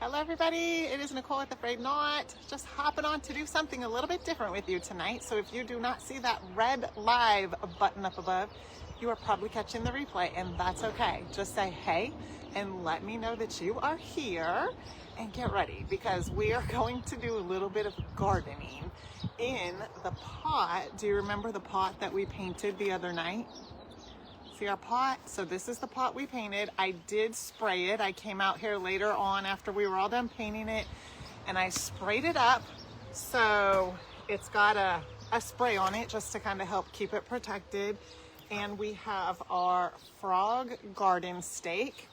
Hello everybody, it is Nicole with A-Frayed-Knot. Just hopping on to do something a little bit different with you tonight. So if you do not see that red live button up above, you are probably catching the replay, and that's okay. Just say hey and let me know that you are here, and get ready because we are going to do a little bit of gardening in the pot. Do you remember the pot that we painted the other night? See our pot? So this is the pot we painted. I did spray it. I came out here later on after we were all done painting it, and I sprayed it up. So it's got a spray on it just to kind of help keep it protected. And we have our frog garden stake.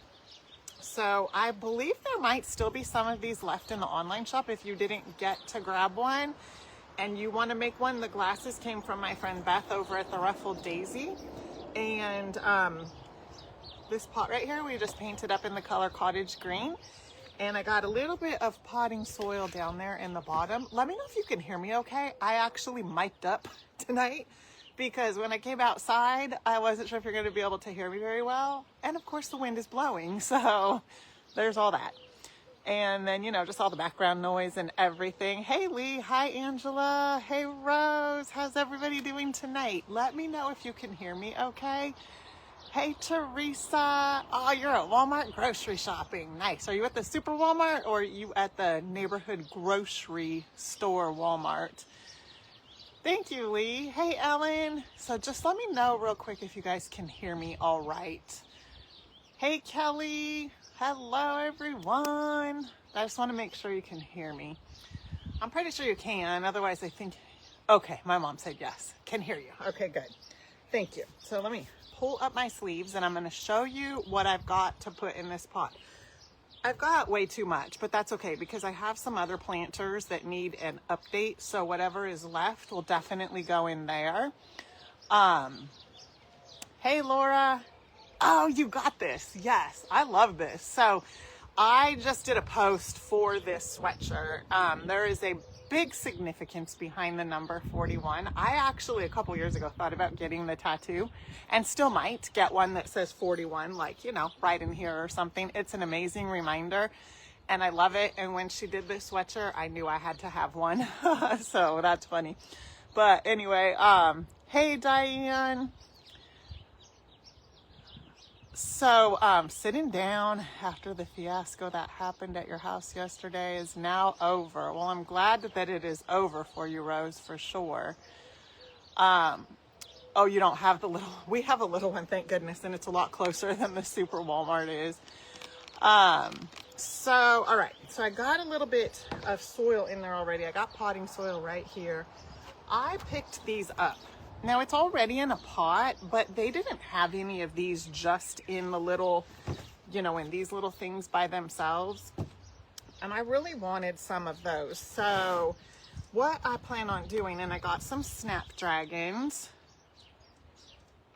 So I believe there might still be some of these left in the online shop if you didn't get to grab one and you want to make one. The glasses came from my friend Beth over at the Ruffled Daisy. And this pot right here, we just painted up in the color cottage green. And I got a little bit of potting soil down there in the bottom. Let me know if you can hear me okay. I actually mic'd up tonight because when I came outside, I wasn't sure if you're going to be able to hear me very well. And of course the wind is blowing, so there's all that. And then, you know, just all the background noise and everything. Hey Lee, hi Angela, hey Rose, how's everybody doing tonight? Let me know if you can hear me okay. Hey Teresa, oh, you're at Walmart grocery shopping, nice. Are you at the Super Walmart or are you at the neighborhood grocery store Walmart? Thank you, Lee. Hey Ellen, so just let me know real quick if you guys can hear me all right. Hey Kelly. Hello everyone. I just want to make sure you can hear me. I'm pretty sure you can, otherwise I think, okay, my mom said yes, can hear you. Okay, good. Thank you. So let me pull up my sleeves and I'm going to show you what I've got to put in this pot. I've got way too much, but that's okay because I have some other planters that need an update. So whatever is left will definitely go in there. Hey Laura. Oh, you got this. Yes, I love this. So I just did a post for this sweatshirt. There is a big significance behind the number 41. I actually, a couple years ago, thought about getting the tattoo and still might get one that says 41, like, you know, right in here or something. It's an amazing reminder and I love it. And when she did this sweatshirt, I knew I had to have one. So that's funny. But anyway, hey Diane. So sitting down after the fiasco that happened at your house yesterday is now over. Well, I'm glad that it is over for you, Rose, for sure. Oh, you don't have the little, we have a little one, thank goodness, and it's a lot closer than the Super Walmart is. So, all right, so I got a little bit of soil in there already. I got potting soil right here. I picked these up. Now it's already in a pot, but they didn't have any of these just in the little, you know, in these little things by themselves. And I really wanted some of those. So what I plan on doing, and I got some snapdragons.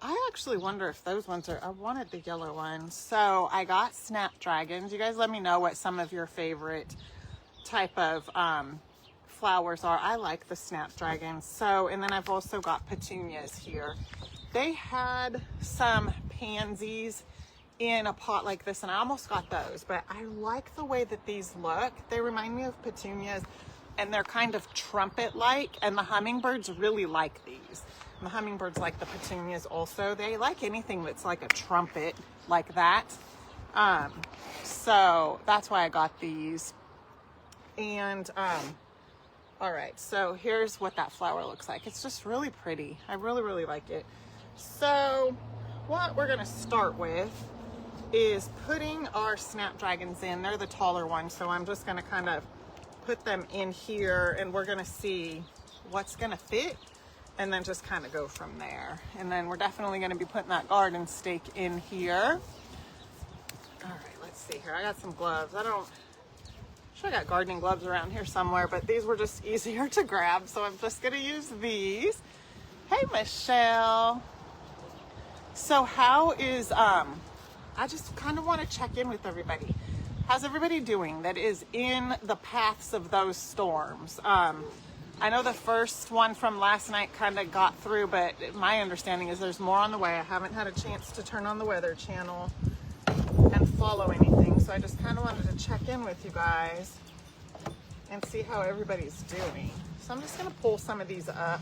I actually wonder if those ones are, I wanted the yellow ones. So I got snapdragons. You guys let me know what some of your favorite type of, flowers are. I like the snapdragons. So, and then I've also got petunias here. They had some pansies in a pot like this and I almost got those, but I like the way that these look. They remind me of petunias and they're kind of trumpet-like, and the hummingbirds really like these. And the hummingbirds like the petunias also. They like anything that's like a trumpet like that. So that's why I got these. And all right, so here's what that flower looks like. It's just really pretty. I really like it. So what we're gonna start with is putting our snapdragons in. They're the taller ones, so I'm just gonna kind of put them in here and we're gonna see what's gonna fit and then just kind of go from there. And then we're definitely gonna be putting that garden stake in here. All right, let's see here. I got some gloves. I got gardening gloves around here somewhere, but these were just easier to grab, so I'm just gonna use these. Hey Michelle. So how is I just kind of want to check in with everybody. How's everybody doing that is in the paths of those storms? I know the first one from last night kind of got through, but my understanding is there's more on the way. I haven't had a chance to turn on the Weather Channel and follow anything, so I just kind of wanted to check check in with you guys and see how everybody's doing. So I'm just gonna pull some of these up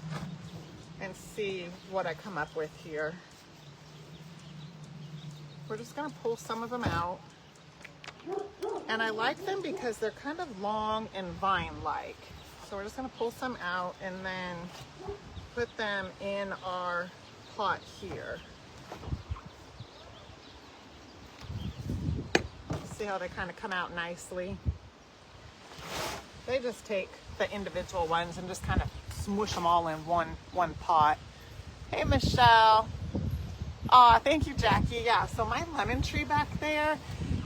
and see what I come up with here. We're just gonna pull some of them out. And I like them because they're kind of long and vine-like. So we're just gonna pull some out and then put them in our pot here. See how they kind of come out nicely. They just take the individual ones and just kind of smush them all in one pot. Hey, Michelle. Aw, thank you, Jackie. Yeah, so my lemon tree back there,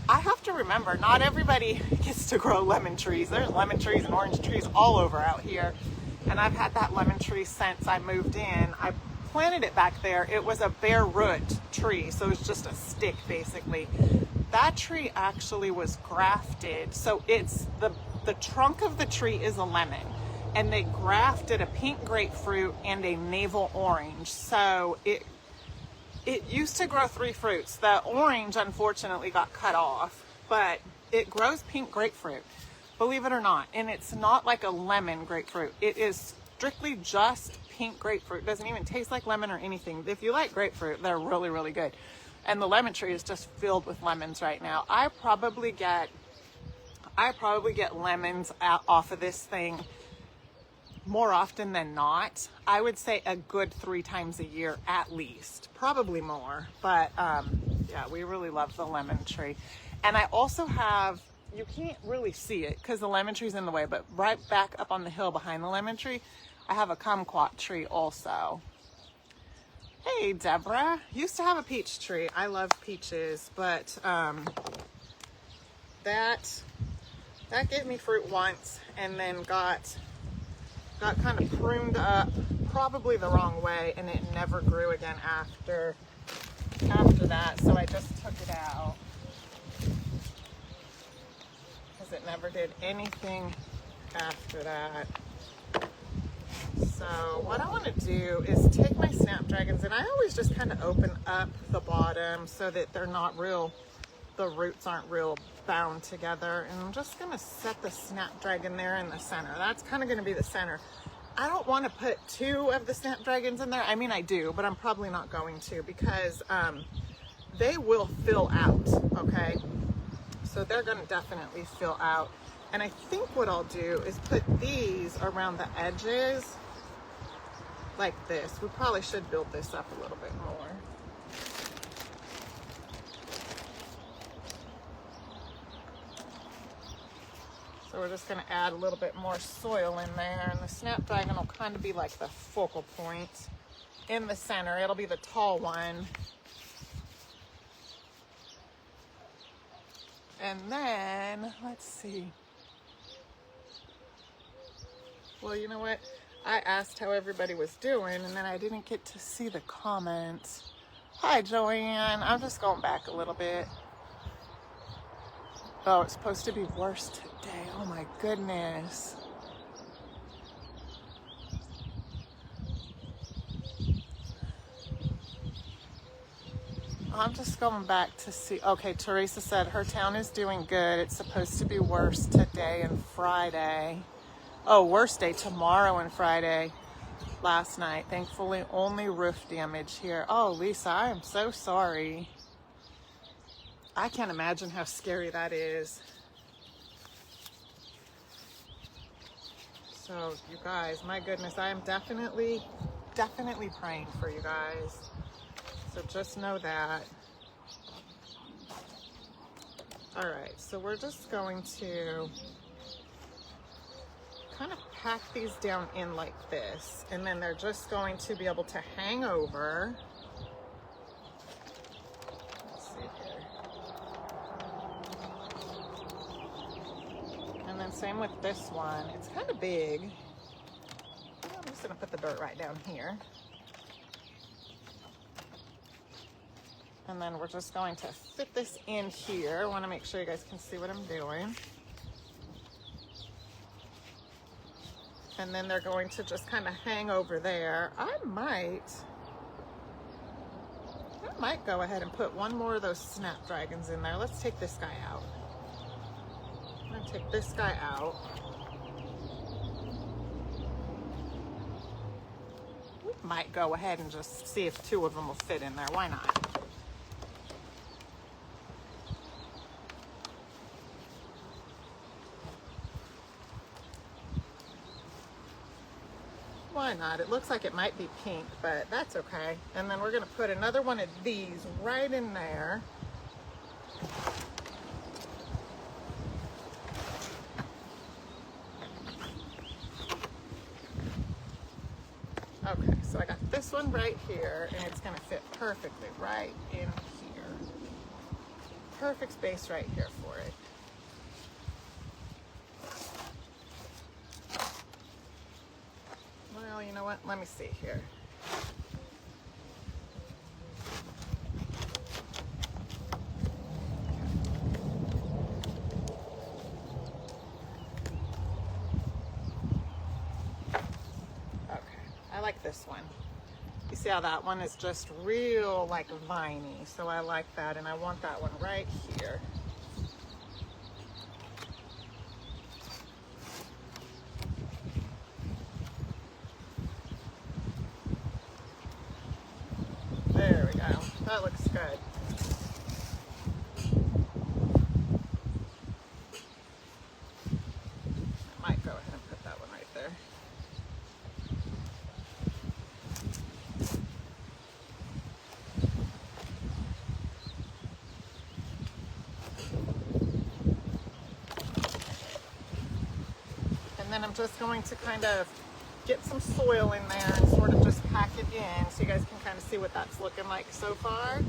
I have to remember, not everybody gets to grow lemon trees. There's lemon trees and orange trees all over out here. And I've had that lemon tree since I moved in. I planted it back there. It was a bare root tree, so it's just a stick basically. That tree actually was grafted. So it's the trunk of the tree is a lemon, and they grafted a pink grapefruit and a navel orange. So it used to grow 3 fruits. The orange unfortunately got cut off, but it grows pink grapefruit, believe it or not. And it's not like a lemon grapefruit. It is strictly just pink grapefruit. It doesn't even taste like lemon or anything. If you like grapefruit, they're really, really good. And the lemon tree is just filled with lemons right now. I probably get lemons off of this thing more often than not. I would say a good 3 times a year at least, probably more. But yeah, we really love the lemon tree. And I also have, you can't really see it because the lemon tree's in the way, but right back up on the hill behind the lemon tree, I have a kumquat tree also. Hey, Deborah. Used to have a peach tree. I love peaches, but that gave me fruit once and then got kind of pruned up probably the wrong way, and it never grew again after that. So I just took it out because it never did anything after that. So what I want to do is take my snapdragons, and I always just kind of open up the bottom so that they're not real, the roots aren't real bound together. And I'm just going to set the snapdragon there in the center. That's kind of going to be the center. I don't want to put 2 of the snapdragons in there. I mean, I do, but I'm probably not going to because they will fill out, okay? So they're going to definitely fill out. And I think what I'll do is put these around the edges like this. We probably should build this up a little bit more. So we're just going to add a little bit more soil in there, and the snapdragon will kind of be like the focal point in the center. It'll be the tall one. And then, let's see. Well, you know what? I asked how everybody was doing, and then I didn't get to see the comments. Hi, Joanne. I'm just going back a little bit. Oh, it's supposed to be worse today. Oh my goodness. I'm just going back to see. Okay, Teresa said her town is doing good. It's supposed to be worse today and Friday. Oh, worst day tomorrow and Friday. Last night, thankfully, only roof damage here. Oh, Lisa, I am so sorry. I can't imagine how scary that is. So, you guys, my goodness, I am definitely praying for you guys. So just know that. All right, so we're just going to kind of pack these down in like this, and then they're just going to be able to hang over. Let's see here. And then same with this one. It's kind of big. I'm just gonna put the dirt right down here. And then we're just going to fit this in here. I want to make sure you guys can see what I'm doing. And then they're going to just kind of hang over there. I might go ahead and put one more of those snapdragons in there. Let's take this guy out. I'm gonna take this guy out. We might go ahead and just see if 2 of them will fit in there. Why not? Why not? It looks like it might be pink, but that's okay. And then we're gonna put another one of these right in there. Okay, so I got this one right here, and it's gonna fit perfectly right in here. Perfect space right here for it. Well, you know what? Let me see here. Okay, I like this one. You see how that one is just real like viney, so I like that, and I want that one right here. There we go. That looks good. I might go ahead and put that one right there. And then I'm just going to kind of get some soil in there and sort of just pack it in so you guys can kind of see what that's looking like so far.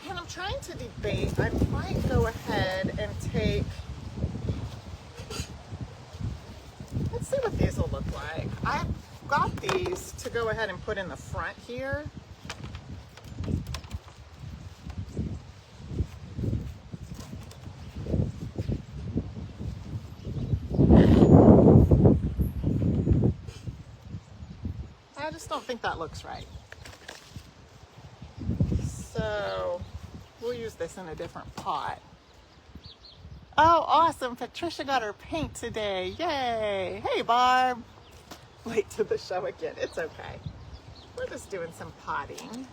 And I'm trying to debate, I might go ahead and take, let's see what these will look like. I've got these to go ahead and put in the front here. I just don't think that looks right. So we'll use this in a different pot. Oh, awesome. Patricia got her paint today. Yay. Hey, Barb. Late to the show again. It's okay. We're just doing some potting.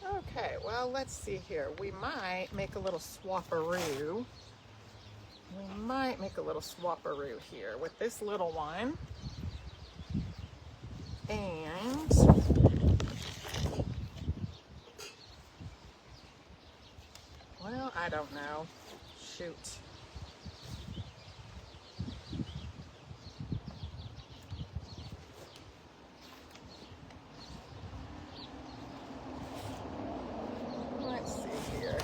Okay, well, let's see here. We might make a little swapperoo. We might make a little swapperoo here with this little one. And well, I don't know. Shoot. Let's see here.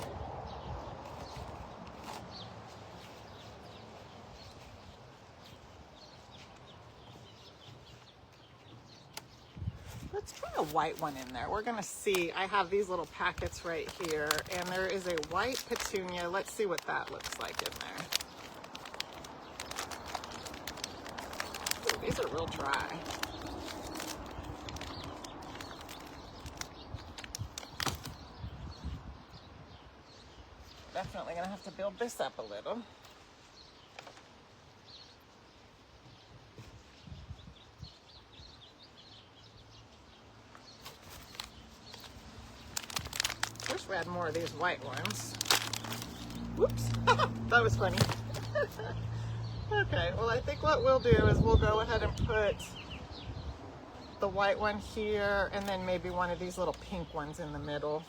Let's try a white one in there. We're gonna see, I have these little packets right here, and there is a white petunia. Let's see what that looks like in there. Ooh, these are real dry. Definitely gonna have to build this up a little. Wish we had more of these white ones. Whoops, that was funny. Okay, well, I think what we'll do is we'll go ahead and put the white one here, and then maybe one of these little pink ones in the middle.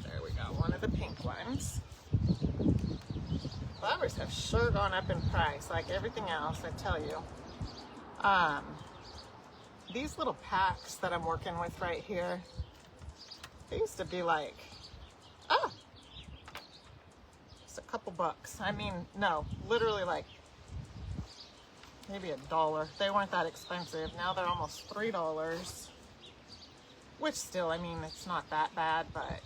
There we go, one of the pink ones. Flowers have sure gone up in price, like everything else, I tell you. These little packs that I'm working with right here, they used to be like, just a couple bucks. I mean, no, literally like maybe $1. They weren't that expensive. Now they're almost $3, which still, I mean, it's not that bad, but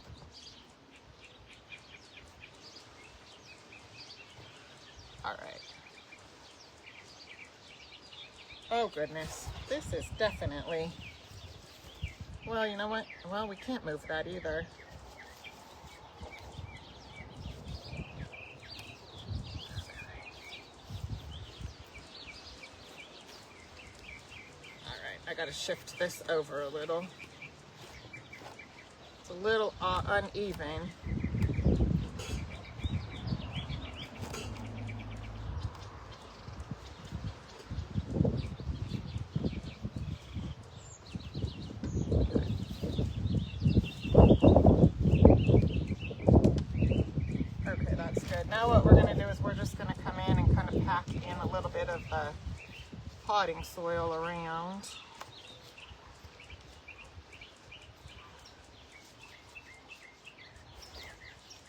All right. Oh goodness, this is definitely, well, you know what? Well, we can't move that either. All right, I gotta shift this over a little. It's a little uneven. Now what we're going to do is we're just going to come in and kind of pack in a little bit of the potting soil around.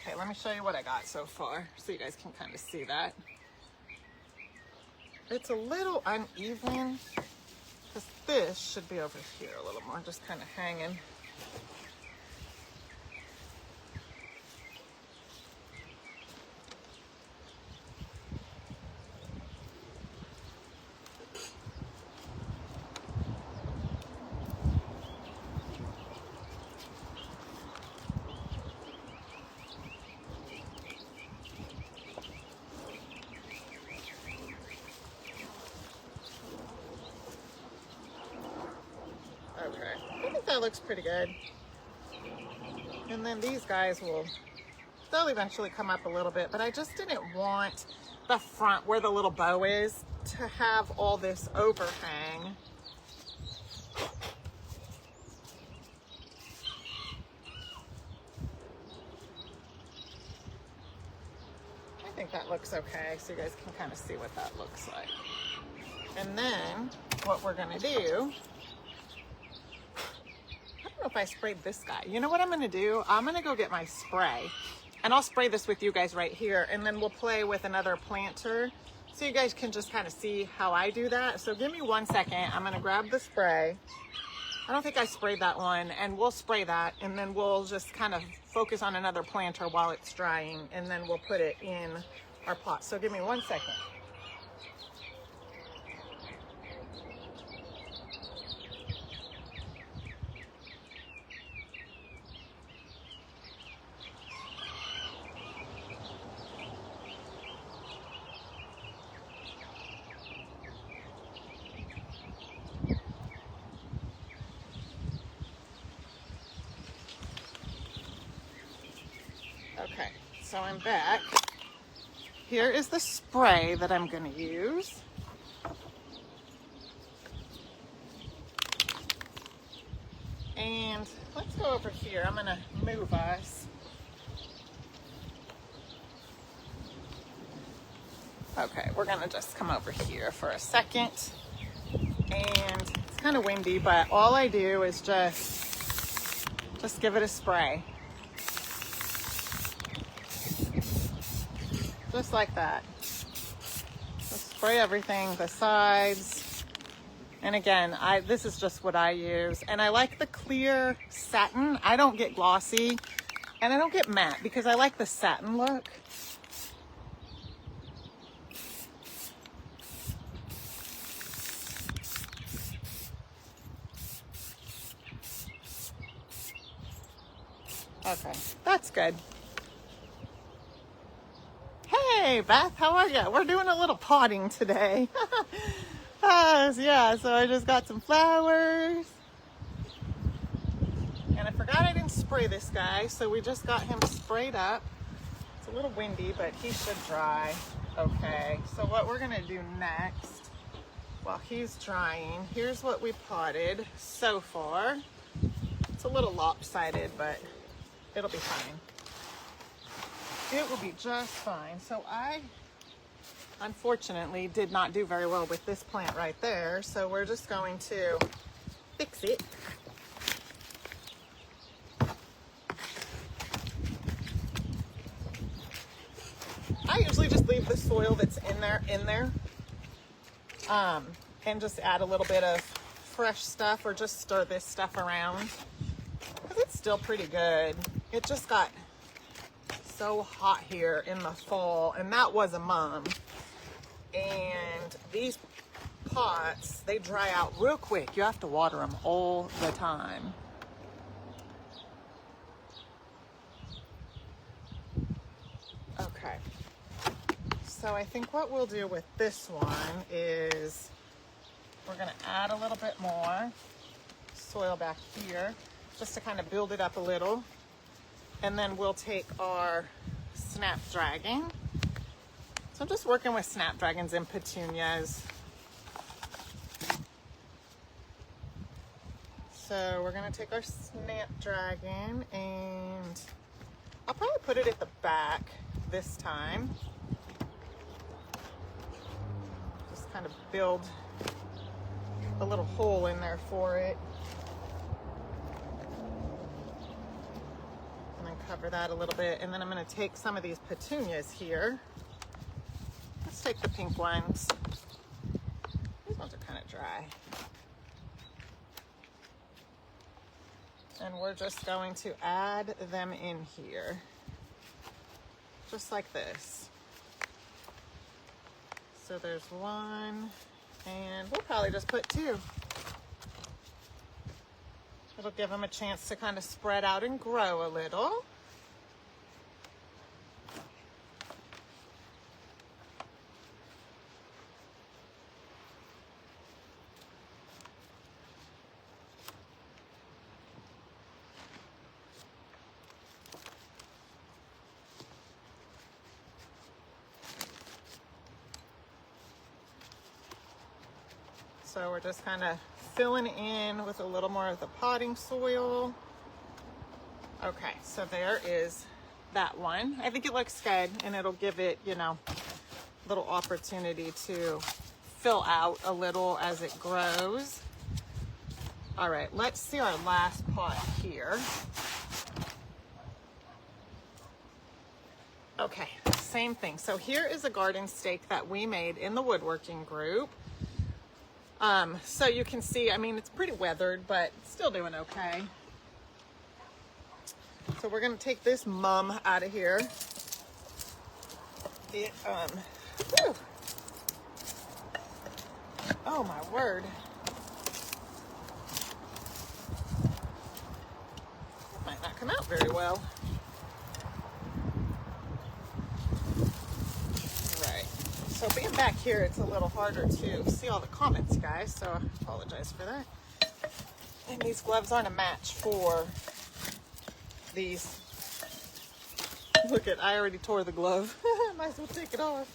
Okay, let me show you what I got so far so you guys can kind of see that. It's a little uneven because this should be over here a little more, just kind of hanging. Okay, I think that looks pretty good. And then these guys they'll eventually come up a little bit, but I just didn't want the front where the little bow is to have all this overhang. I think that looks okay, so you guys can kind of see what that looks like. And then what we're gonna do, I don't know if I sprayed this guy. You know what I'm gonna do? I'm gonna go get my spray and I'll spray this with you guys right here, and then we'll play with another planter so you guys can just kind of see how I do that. So give me 1 second. I'm gonna grab the spray. I don't think I sprayed that one, and we'll spray that, and then we'll just kind of focus on another planter while it's drying, and then we'll put it in our pot. So give me 1 second. Okay, so I'm back. Here is the spray that I'm going to use. And let's go over here. I'm going to move us. Okay, we're going to just come over here for a second. And it's kind of windy, but all I do is just give it a spray. Just like that. Just spray everything, the sides. And again, this is just what I use. And I like the clear satin. I don't get glossy and I don't get matte because I like the satin look. Okay, that's good. Hey Beth, how are you? We're doing a little potting today. Yeah, so I just got some flowers. And I forgot I didn't spray this guy, so we just got him sprayed up. It's a little windy, but he should dry. Okay, so what we're gonna do next, while he's drying, here's what we potted so far. It's a little lopsided, but it'll be fine. It will be just fine. So I, unfortunately, did not do very well with this plant right there. So we're just going to fix it. I usually just leave the soil that's in there, and just add a little bit of fresh stuff or just stir this stuff around because it's still pretty good. It just got so hot here in the fall, and that was a mom. And these pots, they dry out real quick. You have to water them all the time. Okay. So I think what we'll do with this one is we're going to add a little bit more soil back here just to kind of build it up a little. And then we'll take our snapdragon. So I'm just working with snapdragons and petunias. So we're going to take our snapdragon and I'll probably put it at the back this time. Just kind of build a little hole in there for it. And then cover that a little bit. And then I'm going to take some of these petunias here. Let's take the pink ones. These ones are kind of dry. And we're just going to add them in here. Just like this. So there's one, and we'll probably just put two. It'll give them a chance to kind of spread out and grow a little. So we're just kind of filling in with a little more of the potting soil. Okay, so there is that one. I think it looks good, and it'll give it, you know, a little opportunity to fill out a little as it grows. All right, let's see our last pot here. Okay, same thing. So here is a garden stake that we made in the woodworking group. So you can see, I mean, it's pretty weathered, but still doing okay. So we're going to take this mum out of here. It, whew. Oh my word. Might not come out very well. So being back here, it's a little harder to see all the comments, guys, so I apologize for that. And these gloves aren't a match for these. Look at, I already tore the glove. Might as well take it off.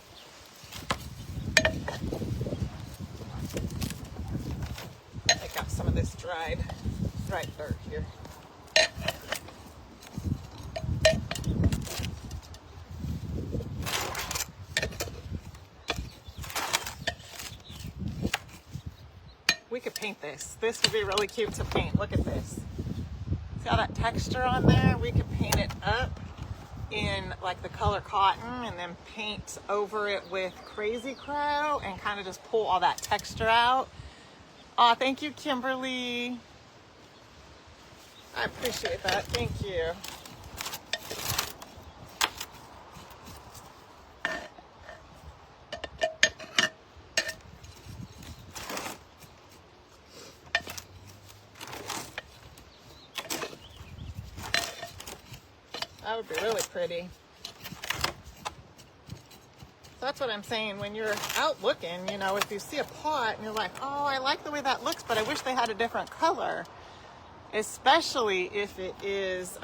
Take out some of this dried dirt here. We could paint this. This would be really cute to paint. Look at this. See all that texture on there? We could paint it up in like the color cotton and then paint over it with Crazy Crow and kind of just pull all that texture out. Aw, thank you, Kimberly. I appreciate that. Thank you. That would be really pretty. That's what I'm saying. When you're out looking, you know, if you see a pot and you're like, oh, I like the way that looks, but I wish they had a different color. Especially if it is,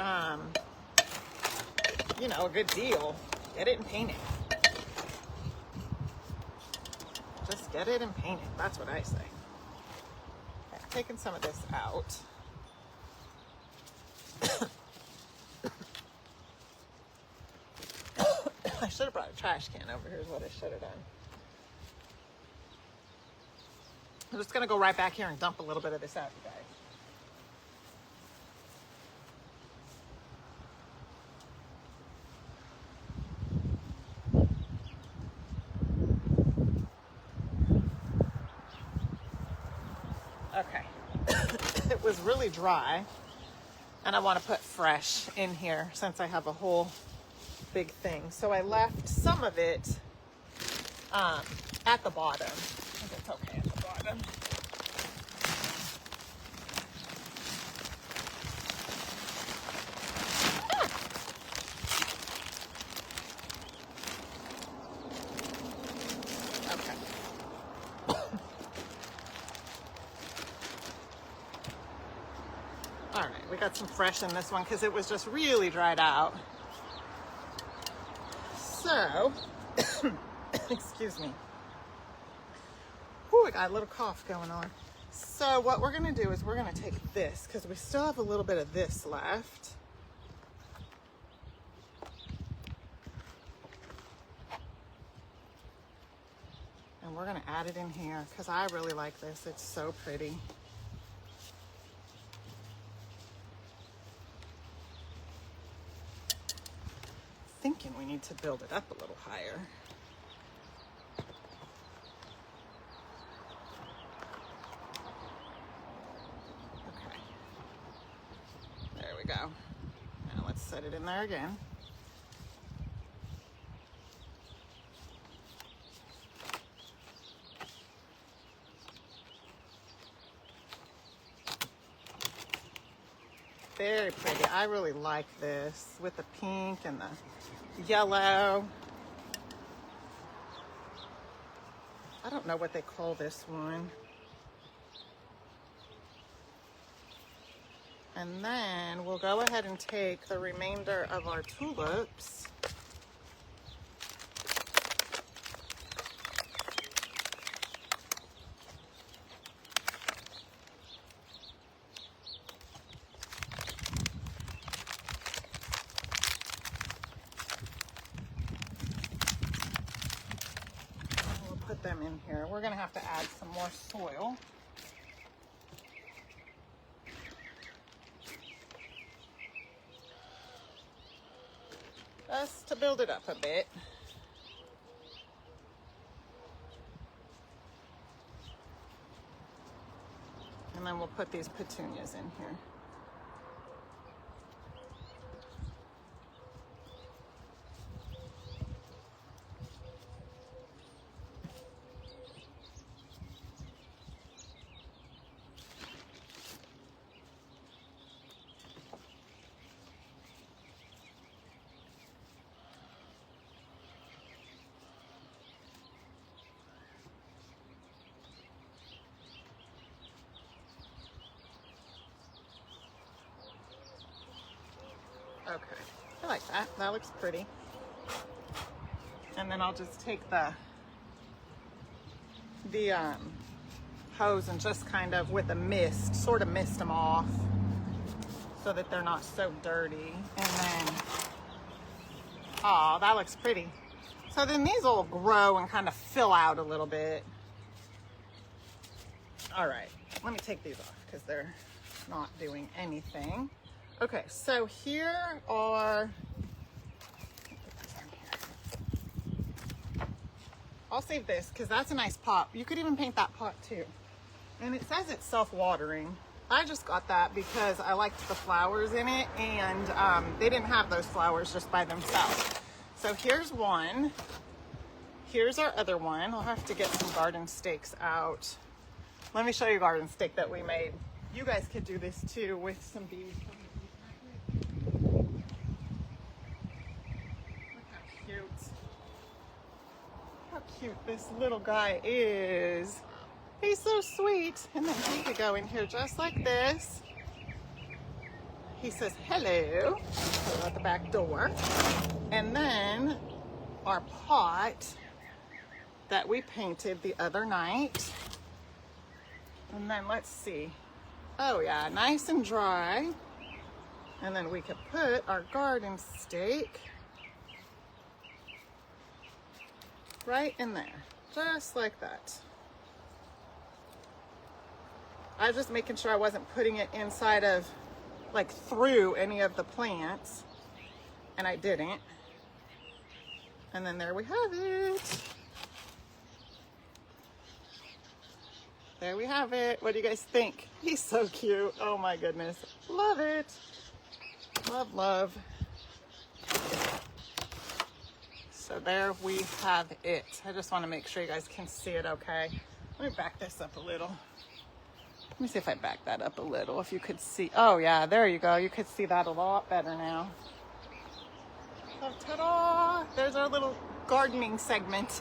you know, a good deal. Get it and paint it. Just get it and paint it. That's what I say. Okay, I'm taking some of this out. I should have brought a trash can over here is what I should have done. I'm just going to go right back here and dump a little bit of this out, you guys. Okay. It was really dry, and I want to put fresh in here since I have a whole big thing. So I left some of it at the bottom. I think it's okay at the bottom. All right, we got some fresh in this one because it was just really dried out. So, excuse me. Ooh, I got a little cough going on. So what we're gonna do is we're gonna take this because we still have a little bit of this left. And we're gonna add it in here because I really like this. It's so pretty. Thinking we need to build it up a little higher. Okay. There we go. Now let's set it in there again. Very pretty. I really like this with the pink and the yellow. I don't know what they call this one. And then we'll go ahead and take the remainder of our tulips. Put them in here. We're gonna have to add some more soil. Just to build it up a bit. And then we'll put these petunias in here. Okay, I like that. That looks pretty. And then I'll just take the hose and just kind of with a mist, sort of mist them off so that they're not so dirty. And then, oh, that looks pretty. So then these will grow and kind of fill out a little bit. All right, let me take these off because they're not doing anything. Okay, so here are, I'll save this because that's a nice pot. You could even paint that pot too. And it says it's self-watering. I just got that because I liked the flowers in it, and they didn't have those flowers just by themselves. So here's one. Here's our other one. I'll have to get some garden stakes out. Let me show you a garden stake that we made. You guys could do this too with some bees. How cute this little guy is. He's so sweet. And then he could go in here just like this. He says hello at the back door. And then our pot that we painted the other night. And then let's see. Oh yeah, nice and dry. And then we could put our garden stake right in there, just like that. I was just making sure I wasn't putting it inside of, like through any of the plants, and I didn't. And then there we have it. There we have it. What do you guys think? He's so cute. Oh my goodness. Love it. Love, love. So there we have it. I just want to make sure you guys can see it okay. Let me back this up a little. Let me see if I back that up a little, if you could see. Oh yeah, there you go. You could see that a lot better now. So ta-da! There's our little gardening segment.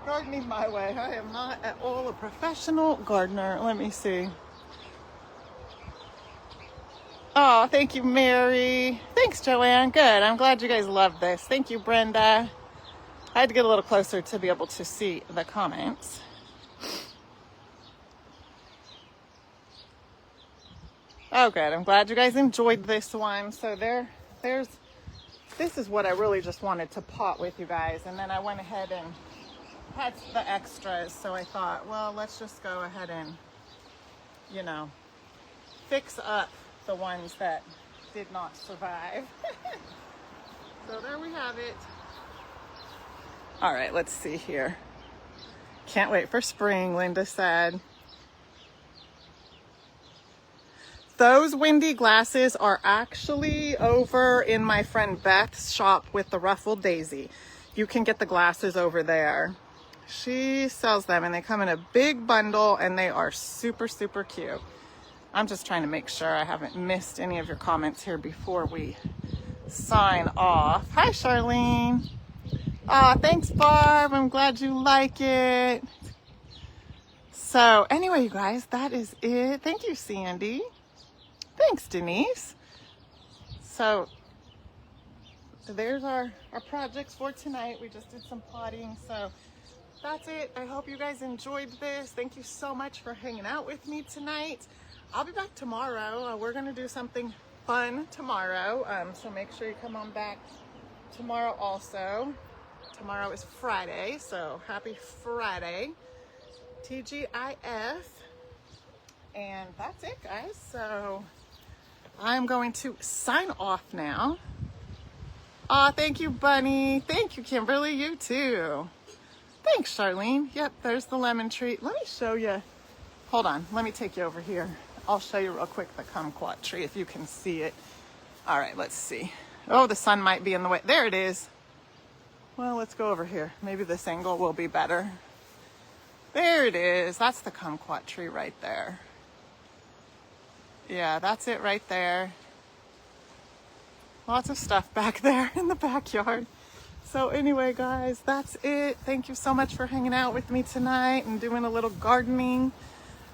Gardening my way. I am not at all a professional gardener. Let me see. Oh, thank you, Mary. Thanks, Joanne. Good. I'm glad you guys love this. Thank you, Brenda. I had to get a little closer to be able to see the comments. Oh, good. I'm glad you guys enjoyed this one. So this is what I really just wanted to pot with you guys. And then I went ahead and had the extras. So I thought, well, let's just go ahead and, you know, fix up the ones that did not survive. So there we have it. All right, let's see here. Can't wait for spring, Linda said. Those windy glasses are actually over in my friend Beth's shop with the ruffled daisy. You can get the glasses over there. She sells them and they come in a big bundle and they are super, super cute. I'm just trying to make sure I haven't missed any of your comments here before we sign off. Hi, Charlene. Oh, thanks, Barb. I'm glad you like it. So anyway, you guys, that is it. Thank you, Sandy. Thanks, Denise. So there's our projects for tonight. We just did some potting. So that's it. I hope you guys enjoyed this. Thank you so much for hanging out with me tonight. I'll be back tomorrow. We're going to do something fun tomorrow. So make sure you come on back tomorrow also. Tomorrow is Friday. So happy Friday. TGIF. And that's it, guys. So I'm going to sign off now. Aw, thank you, Bunny. Thank you, Kimberly. You too. Thanks, Charlene. Yep, there's the lemon tree. Let me show you. Hold on. Let me take you over here. I'll show you real quick the kumquat tree if you can see it. All right, let's see. Oh, the sun might be in the way. There it is. Well, let's go over here. Maybe this angle will be better. There it is. That's the kumquat tree right there. Yeah, that's it right there. Lots of stuff back there in the backyard. So anyway, guys, that's it. Thank you so much for hanging out with me tonight and doing a little gardening.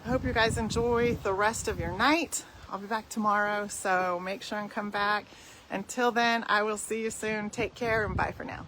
I hope you guys enjoy the rest of your night. I'll be back tomorrow, so make sure and come back. Until then, I will see you soon. Take care and bye for now.